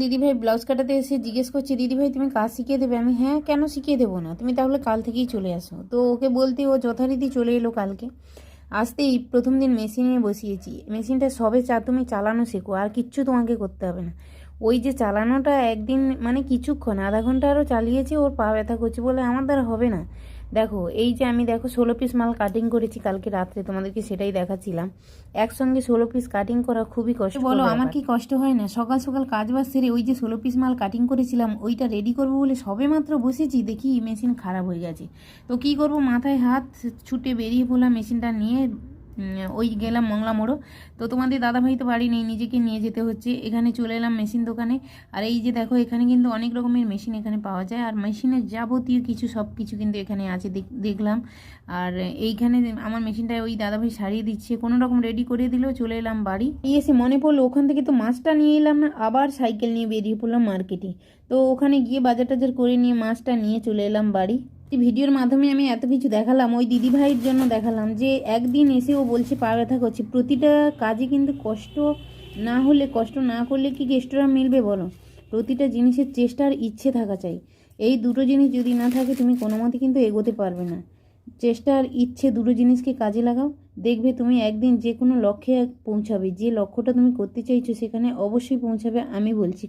দিদিভাই ব্লাউজ কাটাতে এসে জিজ্ঞেস করছে, দিদিভাই তুমি কাজ শিখিয়ে দেবে? আমি হ্যাঁ, কেন শিখিয়ে দেবো না, তুমি তাহলে কাল থেকেই চলে আসো। তো ওকে বলতে ও যথারীতি চলে এলো কালকে। আসতেই প্রথম দিন মেশিনে বসিয়েছি। মেশিনটা সবে তুমি চালানো শেখো, আর কিচ্ছু তোমাকে করতে হবে না। ওই যে চালানোটা একদিন মানে কিছুক্ষণ আধা ঘন্টা আরও চালিয়েছি, ওর পা ব্যথা করছে বলে আমার দ্বারা হবে না। দেখো এই যে আমি দেখো 16 পিস মাল কাটিং করেছি কালকে রাত্রে, তোমাদেরকে সেটাই দেখাচ্ছিলাম। একসঙ্গে 16 পিস কাটিং করা খুবই কষ্ট। বলো আমার কি কষ্ট হয় না? সকাল সকাল কাজ বাজ সেরে ওই যে 16 পিস মাল কাটিং করেছিলাম ওইটা রেডি করবো বলে সবে মাত্র বসেছি, দেখি মেশিন খারাপ হয়ে গেছে। তো কি করব, মাথায় হাত ছুটে বেরিয়ে পড়লাম মেশিনটা নিয়ে। ওই গেলাম মংলা মোড়ো। তো তোমাদের দাদাভাই তো বাড়ি নেই, নিজেকে নিয়ে যেতে হচ্ছে। এখানে চলে এলাম মেশিন দোকানে। আর এই যে দেখো এখানে কিন্তু অনেক রকমের মেশিন এখানে পাওয়া যায়, আর মেশিনের যাবতীয় কিছু সব কিছু কিন্তু এখানে আছে দেখলাম। আর এইখানে আমার মেশিনটা ওই দাদাভাই সারিয়ে দিচ্ছে, কোনো রকম রেডি করে দিলেও। চলে এলাম বাড়ি। এই এসে মনে পড়লো ওখান থেকে তো মাছটা নিয়ে এলাম না, আবার সাইকেল নিয়ে বেরিয়ে পড়লাম মার্কেটে। তো ওখানে গিয়ে বাজার টাজার করে নিয়ে মাছটা নিয়ে চলে এলাম বাড়ি। ভিডিওর মাধ্যমে আমি এত কিছু দেখালাম, ওই দিদিভাইয়ের জন্য দেখালাম যে একদিন এসে ও বলছে পা ব্যথা করছে। প্রতিটা কাজে কিন্তু কষ্ট না হলে, কষ্ট না করলে কি রেস্টুরেন্ট মিলবে বলো? প্রতিটা জিনিসের চেষ্টা আর ইচ্ছে থাকা চাই। এই দুটো জিনিস যদি না থাকে তুমি কোনো মতে কিন্তু এগোতে পারবে না। চেষ্টা আর ইচ্ছে দুটো জিনিসকে কাজে লাগাও, দেখবে তুমি একদিন যে কোনো লক্ষ্যে পৌঁছাবে। যে লক্ষ্যটা তুমি করতে চাইছো সেখানে অবশ্যই পৌঁছাবে, আমি বলছি।